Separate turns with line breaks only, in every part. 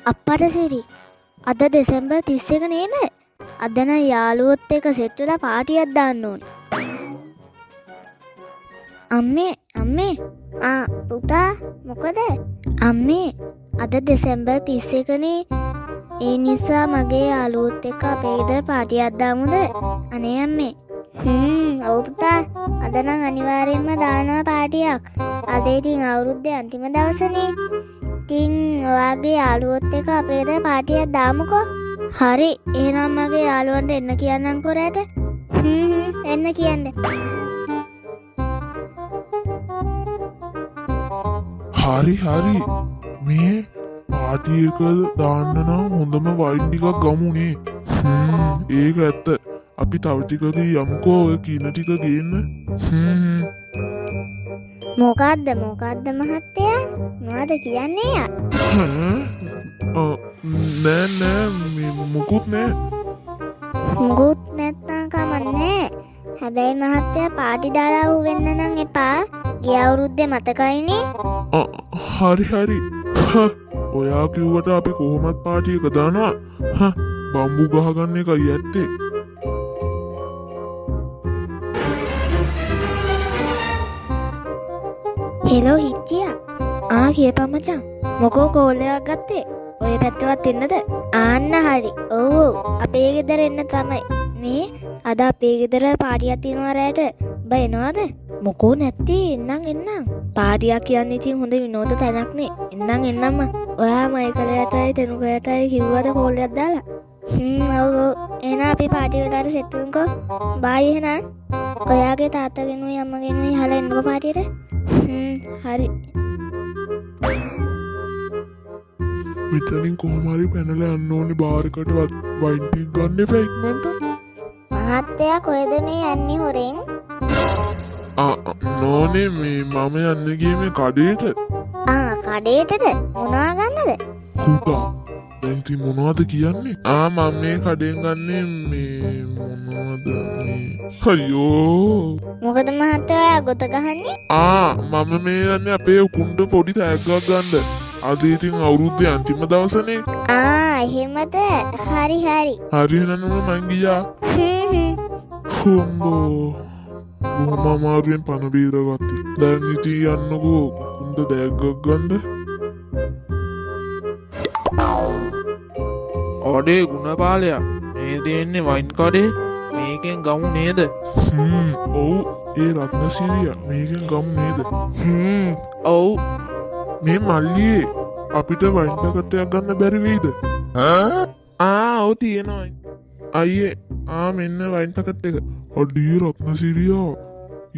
අප්පට සිරි අද දෙසැම්බර් 31 නේද? අද නම් යාළුවොත් එක්ක සෙට් වෙලා පාටියක් දාන්න ඕනේ. අම්මේ පුතා මොකද? අම්මේ අද දෙසැම්බර් 31 නේ. ඒ නිසා මගේ යාළුවොත් එක්ක අපේ ගෙදර පාටියක් දාමුද? අනේ අම්මේ. ඔව් පුතා. අද නම් අනිවාර්යෙන්ම දානවා පාටියක්. අද ඉතින් අවුරුද්දේ අන්තිම දවසනේ. ඉතින් ඔයාගේ යාළුවොත් එක්ක අපේ ගෙදර පාටියක් දාමුකෝ. හරි. එහෙනම් මගේ යාළුවන්ට එන්න කියන්නම් කොරට. එන්න කියන්න.
හරි මේ පාටි එක දාන්න නම් හොඳම වයින් ටිකක් ගමුනේ. ඒක ඇත්ත. අපි තව ටිකක යමුකෝ ඔය කින ටික ගේන්න.
මොකද්ද මහත්තයා? මොනවද කියන්නේ යා?
නෑ මොකුත් නෑ.
මුකුත් නැත්නම් කමන්නේ. හැබැයි මහත්තයා පාටි දාලා වෙන්න නම් එපා. ගිය අවුරුද්දේ මතකයිනේ.
හරි. ඔයා කිව්වට අපි කොහොමත් පාටි එක දානවා. බම්බු ගහගන්න එකයි ඇත්තේ.
හෙලෝ හිටියා. කියපන් මචං. මොකෝ කෝල් එකක් ගත්තේ? ඔය පැත්තවත් එන්නද? ආන්න හරි. ඔව් අපේ ගෙදර එන්න තමයි. මේ අද අපේ ගෙදර පාටියක් තියෙනවා රැට. ඔබ එනවද? මොකෝ නැත්තේ. එන්නම්. පාටියක් කියන්නේ ඉතින් හොඳ විනෝද තැනක්නේ. එන්නම්. ඔයා මයිකලයටයි තෙනුකයටයි කිව්වද කෝල් එකක් දාලා? ඔව්. එහෙනම් අපි පාටි වෙලාවට සෙට් වෙමුකෝ. බයි එහෙනම්. ඔයාගේ තාත්තා වෙනුයි අම්මා වෙනුයි අහලා එන්නකෝ පාටියට. හරි.
මෙතනින් කොහොම හරි පැනලා යන්න ඕනේ බාර් එකටවත් වයින් ටික ගන්න එපා ඉක්මනට.
මහත්තයා කොහෙද මේ යන්නේ හොරෙන්?
නෝනේ මේ මම යන්නේ ගියේ මේ කඩේට.
කඩේටද? මොනවා ගන්නද?
පුතා දැන් ඉතින් මොනවද කියන්නේ? මම මේ කඩෙන් ගන්නේ මේ මොනවද මේ අයියෝ.
මොකද මහත්තයා ගොත ගහන්නේ?
මම මේ යන්නේ අපේ උකුන්ට පොඩි තෑග්ගක් ගන්න. අද ඉතින් අවුරුද්දේ අන්තිම දවසනේ.
එහෙමද? හරි.
හරි නනම මං ගියා. හොම්බෝ. බොහොම අමාරුවෙන් පණ බීරගත්තේ. දැන් ඉතින් යන්නකෝ උකුන්ට තෑග්ගක් ගන්න.
ඔඩේ ගුණපාලයා මේ දෙන්නේ වයින් කඩේ. මේකෙන් ගමු නේද?
ඔව් ඒ රත්නසිරිය මේකෙන් ගමු නේද?
ඔව්.
මේ මල්ලියේ අපිට වයින් පැකට්ටයක් ගන්න බැරි වෙයිද?
ඔව් තියෙනවා.
අයියේ මෙන්න වයින් පැකට් එක. අඩේ රත්නසිරියා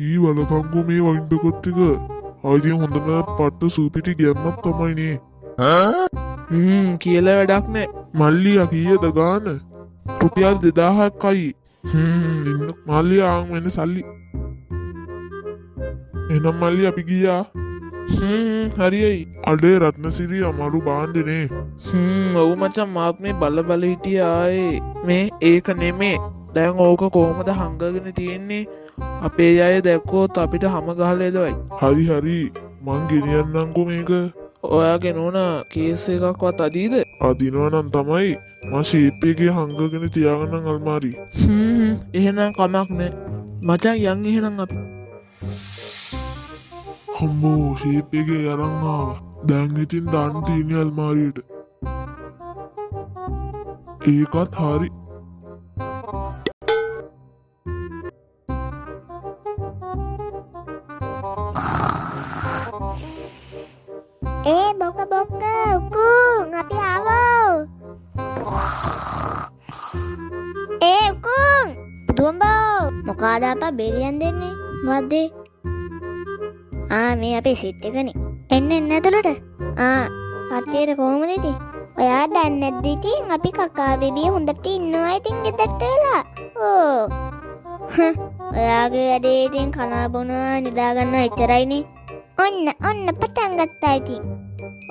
ඊ වලකංගු මේ වයින් පැකට් එක. ආයිදී හොඳම පට්ට සූපිටි ගැම්මක් තමයි නේ.
කියලා වැඩක් නෑ.
මල්ලියා කීයද ගාන? රුපියල් 2000ක්යි. ඉන්න මල්ලියා වෙන සල්ලි. එහෙනම් මල්ලි අපි ගියා. හරියයි. අඩේ රත්නසිරිය අමාරු බාන්දනේ.
ඔව් මචං මාත් මේ බල හිටියා ආයේ. මේ ඒක නෙමේ. දැන් ඕක කොහොමද හංගගෙන තියෙන්නේ? අපේ අය දැක්කොත් අපිට හැම ගහලා එලවයි.
හරි මං ගෙනියන්නම්කෝ මේක.
ඔයාගේ නෝනා කේස් එකක්වත් අදීද?
අදිනවා නම් තමයි. මම ෂේප් එකේ හංගගෙන තියාගන්න අල්මාරි.
එහෙනම් කමක් නෑ. මචං යන් එහෙනම් අපි.
හම්බෝ ෂේප් එකේ අරන් ආවා. දැන් ඉතින් දාන්න තියෙන්නේ අල්මාරියට. ඒකත් හරි.
බොක්ක උකුන් අපි ආවෝ. උකුන් පුදුම්බෝ මොකාද අපා බෙරියන් දෙන්නේ? මොකද්ද? මේ අපේ සිට් එකනේ. එන්න ඇතුළට. කට්ටියට කොහොමද ඉතින්? ඔයා දන්නේ නැද්ද ඉතින් අපි කකා බේබිය හොඳට ඉන්නවා ඉතින් ගෙදරට වෙලා. ඔයාගේ වැඩේ ඉතින් කනවා බොනවා නිදා ගන්නවා එච්චරයිනේ. ඔන්න පටන් ගත්තා ඉතින්.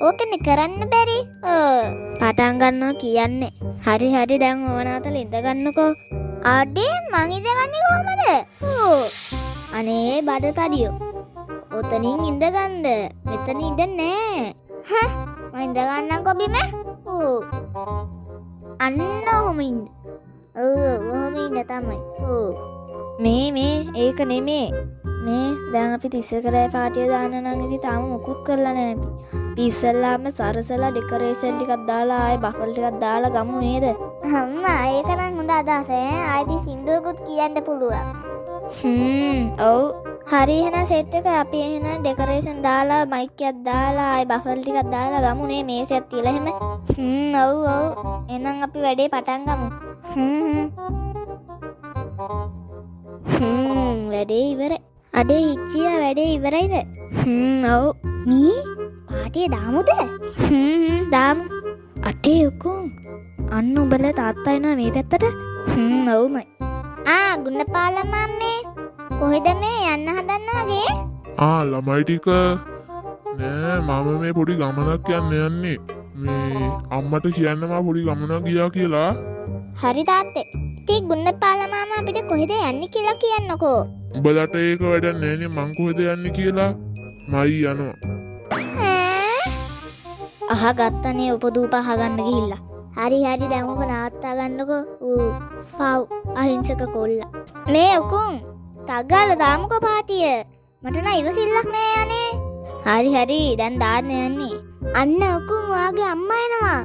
ඕකනේ කරන්න බැරි. පටන් ගන්නවා කියන්නේ. හරි දැන් ඕනාතල ඉඳ ගන්නකෝ. අඩේ මං ඉඳගන්නේ කොහමද? අනේ බඩ තඩියෝ. ඔතනින් ඉඳගන්න. මෙතන ඉඳ නෑ. මම ඉඳ ගන්නම්කෝ බිම. ඌ. අන්න ඔහොම ඉන්න. ඔහොම ඉන්න තමයි. මේ ඒක නෙමේ. මේ දැන් අපි තිස්සකරයි පාටිය දාන්න නම් ඉතින් තාම මුකුත් කරලා නෑ අපි. අපි ඉස්සල්ලාම සරසලා ඩෙකොරේෂන් ටිකක් දාලා ආයේ බෆල් ටිකක් දාලා ගමු නේද? අම්මා ඒක නම් හොඳ අදහස ඈ. ආයෙත් සින්දුවකුත් කියන්න පුළුවන්. ඔව්. හරි එහෙනම් සෙට් එක අපි එහෙනම් ඩෙකොරේෂන් දාලා මයික් එකක් දාලා ආයේ බෆල් ටිකක් දාලා ගමු නේ මේසයක් තියලා එහෙම. ඔව්. එහෙනම් අපි වැඩේ පටන් ගමු. වැඩේ ඉවරයි. අඩේ ඉච්චියා වැඩේ ඉවරයිද? ඔව්. මේ පාටිය දාමුද? දාමු. අටේ උකුන්. අන්න උඹලා තාත්තා එනවා මේ පැත්තට. ඔව්මයි. ගුණපාල මම්මේ. කොහෙද මේ යන්න හදන්න වගේ?
ළමයි ටික නෑ මම මේ පොඩි ගමනක් යන්නේ. මේ අම්මට කියන්න මම පොඩි ගමනක් ගියා කියලා.
හරි තාත්තේ. ඉතින් ගුණපාල මාමා අපිට කොහෙද යන්නේ කියලා කියන්නකෝ.
උඹලට ඒක වැඩක් නෑනේ මං කොහෙද යන්නේ කියලා. මයි යනවා.
අහගත්තනේ උපදූප අහගන්න ගිහිල්ලා. හරි දැන් ඔක නවත්තා ගන්නකෝ. පව් අහිංසක කොල්ලා. මේ උකුන් තග්ගාල දාමුකෝ පාටිය. මට නම් ඉවසිල්ලක් නෑ යන්නේ. හරි දැන් දාන්න යන්නේ. අන්න උකුන් ඔයාගේ අම්මා එනවා.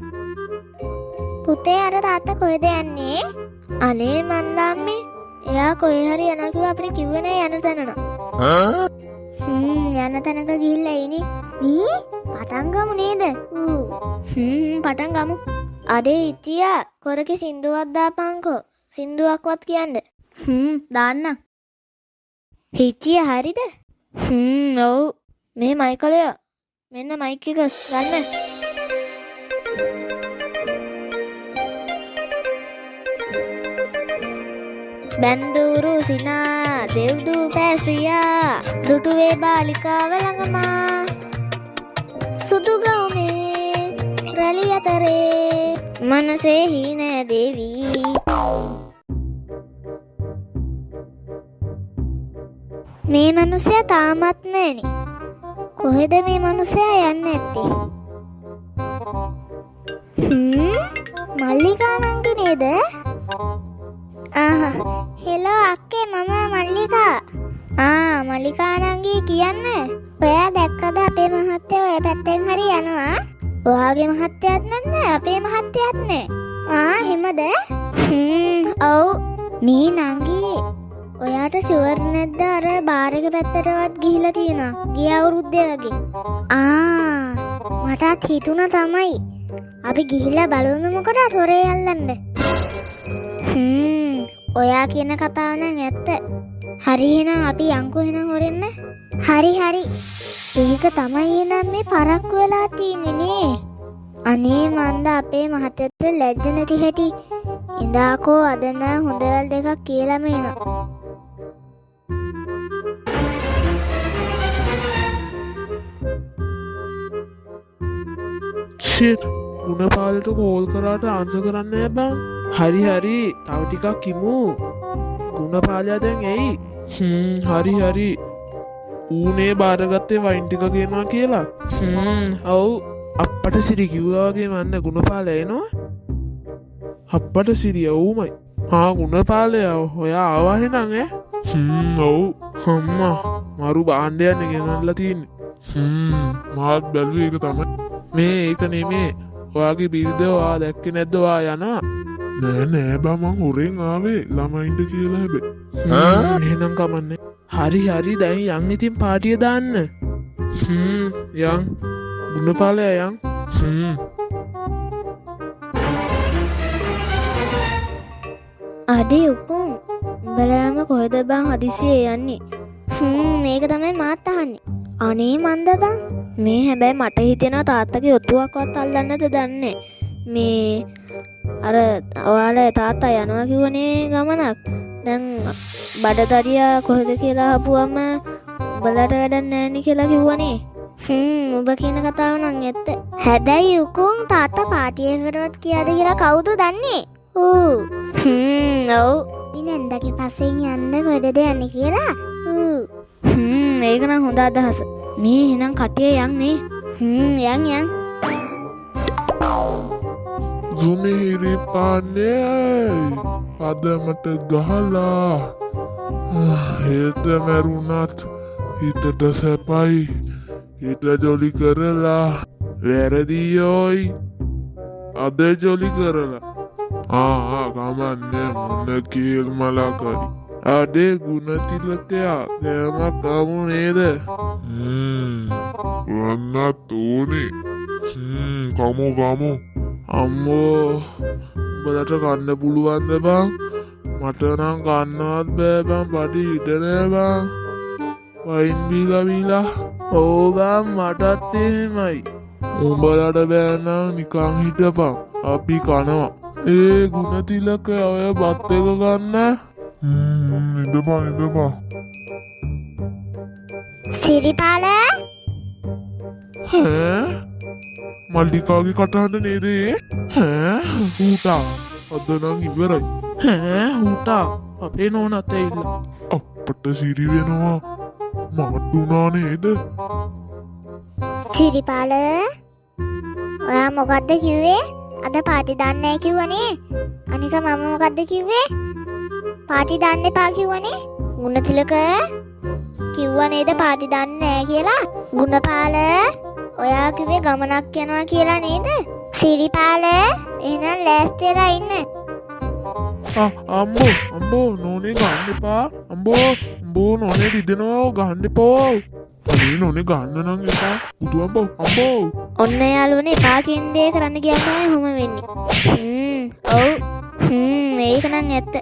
පුතේ අර තාත්තා කොහෙද යන්නේ? අනේ මන්දාම්මේ එයා කොහේ හරි යනවා කිව්වා අපිට කිව්වේ නෑ යන තැන නෝ. යන තැනක ගිහිල්ලා ඉන්නේ. මේ පටන් ගමු නේද? පටන් ගමු. අඩේ ඉතියා කොරකේ සින්දුවක් දාපන්කෝ. සින්දුවක්වත් කියන්න. දාන්න. හිතිය හරිද? ඔව්. මේ මයිකලය. මෙන්න මයික් එක ගන්න. බැන්දූරු සිනා දෙව්දු පැස්රියා දුටුවේ බාලිකාව ළඟමා සුදු ගවුමේ රැලි අතරේ මනසේ හීනෑ දේවී. මේ මනුස්සයා තාමත් නෑනි. කොහෙද මේ මනුස්සයා යන්නේ නැත්තේ? මල්ලිකා නංගි නේද? හෙලෝ අක්කේ මම මල්ලිකා. මල්ලිකා නංගි කියන්න. ඔයා දැක්කද අපේ මහත්තයා ඔය පැත්තෙන් හරි යනවා? ඔයාගේ මහත්තයාත් නැන්නේ අපේ මහත්තයාත් නෑ. එහෙමද? ඔව්. මේ නංගි ඔයාට ෂුවර් නැද්ද අර බාර් එක පැත්තටවත් ගිහිලා තියෙනවා ගිය අවුරුද්දේ වගේ? මටත් හිතුණා තමයි. අපි ගිහිල්ලා බලමු මොකටද හොරේ අල්ලන්න. ඔයා කියන කතාව නම් ඇත්ත. හරි එහෙනම් අපි යන්කෝ එහෙනම් හොරෙන්න. හරි. ඒක තමයි එහෙනම් මේ පරක්කු වෙලා තියෙන්නේ නේ. අනේ මන්ද අපේ මහත්තයාට ලැජ්ජ නැති හැටි. ඉඳාකෝ අද නම් හොඳවල් දෙකක් කියලාම එනවා.
ෂිට් ගුණපාලට කෝල් කරාට ආන්සර් කරන්න නෑ බං. හරි තව ටිකක් කිමු. ගුණපාලයා දැන් එයි. හරි ඌනේ බාරගත්තේ වයින් ටික ගේනවා කියලා. ඔව් අප්පට සිරි කිව්වා වගේ මන්න ගුණපාලයා එනවා. අප්පට සිරිය ඌමයි. ගුණපාලයා ඔයා ආවා එහෙනම් ඈ?
ඔව්.
අම්මා මරු බාණ්ඩයක් ගෙනල්ලා තියෙන්නේ.
මාත් බැලුවේ ඒක තමයි.
මේ ඒක නෙමේ. ඔයාගේ බිරිඳ ඔයා දැක්කේ නැද්ද ඔයා යනවා?
නෑ බා මං හොරෙන් ආවේ ළමයින්ට කියලා හැබැයි.
එහෙනම් කමන්නේ. හරි දැන් යන් ඉතින් පාටිය දාන්න. යන් ගුණපාලයා යන්.
අඩේ උකුන් උඹලාම කොහෙද බං හදිසියේ යන්නේ? මේක තමයි මාත් අහන්නේ. අනේ මන්ද බං මේ හැබැයි මට හිතෙනවා තාත්තගේ ඔත්තුවක්වත් අල්ලන්නද දන්නේ. මේ අර ඔයාලා තාත්තා යනවා කිව්වනේ ගමනක්. දැන් බඩතරියා කොහෙද කියලා අහපුවම උඹලට වැඩක් නෑනේ කියලා කිව්වනේ. ඔබ කියන කතාව නම් ඇත්ත. හැබැයි උකුන් තාත්තා පාටියකටවත් කියාද කියලා කවුද දන්නේ? ඔව්. මිනන්දගේ පස්සෙන් යන්න කොහෙද යන්නේ කියලා? ඒක නම් හොඳ අදහස. මේ එහෙනම් කටිය යන්නේ. යන්.
සුමිහිරි පානේ අදමට ගහලා හෙට මැරුණත් හිතට සැපයි. හිත ජොලි කරලා වැරදියෝයි අද ජොලි කරලා ගමන්නේ මොන කීල් මලකරි අඩේ ගුණතිලකයා කෑමක් ගමු නේද? වන්නත් ඕනේ. ගමු. අම්මෝ උඹලට කන්න පුළුවන්ද බං? මට නම් කන්නවත් බෑ බං. පඩි ඉඩ නෑ බං. වයින් බීලා ඕ බං මටත් එහෙමයි. උඹලට බෑ නම් නිකන් හිටපන්. අපි කනවා. ඒ ගුණතිලක ඔය බත් එක ගන්න. ඉඳපන්.
සිරිපාල
මල්ලිකාගේ කටහඬ නේද ඒ? හූටා අද නම් ඉවරයි.
හූටා අපේ නෝනත් ඇවිල්ලා.
අපට සිරි වෙනවා. මාට්ටුනා නේද?
සිරිපාල ඔයා මොකද්ද කිව්වේ? අද පාටි දාන්න නැහැ කිව්වනේ. අනික මම මොකද්ද කිව්වේ? පාටි දාන්න එපා කිව්වනේ. ගුණතිලක කිව්වා නේද පාටි දාන්න නැහැ කියලා? ගුණපාල ඔයා කිව්වේ ගමනක් යනවා කියලා නේද? සිරිපාල එහෙනම් ලෑස්ති වෙලා ඉන්න.
අම්බෝ නෝනේ ගන්න එපා. අම්බෝ නෝනේ රිදෙනවා ගන්න එපා.
අනේ නෝනේ ගන්න නම් එපා. බුදු අම්බෝ.
ඔන්න යාළුවනේ එපා කියන දේ කරන්න ගියාම තමයි හොම වෙන්නේ. ඔව්. ඒක නම් ඇත්ත.